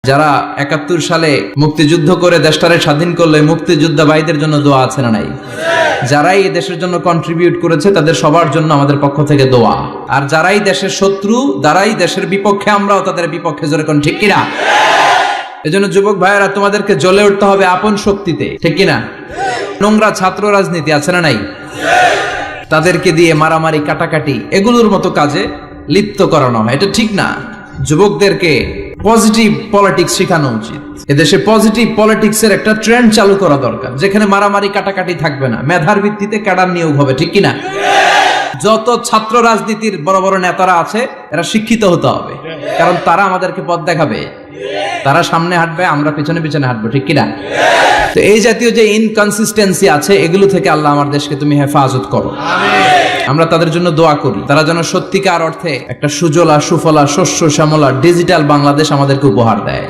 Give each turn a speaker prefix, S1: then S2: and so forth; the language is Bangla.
S1: যারা ৭১ সালে মুক্তিযুদ্ধ করে দেশটারে স্বাধীন করলে মুক্তিযোদ্ধা ভাইদের জন্য দোয়া আছে না নাই? যারাই এই দেশের জন্য কন্ট্রিবিউট করেছে তাদের সবার জন্য আমাদের পক্ষ থেকে দোয়া। আর যারাই দেশের শত্রু, যারাই দেশের বিপক্ষে, আমরাও তাদের বিপক্ষে, জোরে কোন ঠিক কিনা? এজন্য যুবক ভাইয়েরা, তোমাদেরকে জ্বলে উঠতে হবে আপন শক্তিতে, ঠিক কিনা? নোংরা ছাত্র রাজনীতি আছে না নাই? তাদেরকে দিয়ে মারামারি, কাটাকাটি, এগুলোর মতো কাজে লিপ্ত করানো হয়, এটা ঠিক না। যুবকদেরকে পজিটিভ পলিটিক্স শেখানো উচিত। এদেশে পজিটিভ পলিটিক্স এর একটা ট্রেন্ড চালু করা দরকার, যেখানে মারামারি, কাটাকাটি থাকবে না, মেধার ভিত্তিতে ক্যাডার নিয়োগ হবে, ঠিক কিনা? যত ছাত্র রাজনীতির বড় বড় নেতারা আছে এরা শিক্ষিত হতে হবে, কারণ তারা আমাদেরকে পথ দেখাবে। তারা সামনে হাঁটবে, আমরা পিছনে পিছনে হাঁটবো, ঠিক কিনা? তো এই জাতীয় যে ইনকনসিস্টেন্সি আছে, এগুলো থেকে আল্লাহ আমার দেশকে তুমি হেফাজত করো। আমরা তাদের জন্য দোয়া করি, তারা যেন সত্যিকার অর্থে একটা সুজলা সুফলা শস্য শ্যামলা ডিজিটাল বাংলাদেশ আমাদেরকে উপহার দেয়।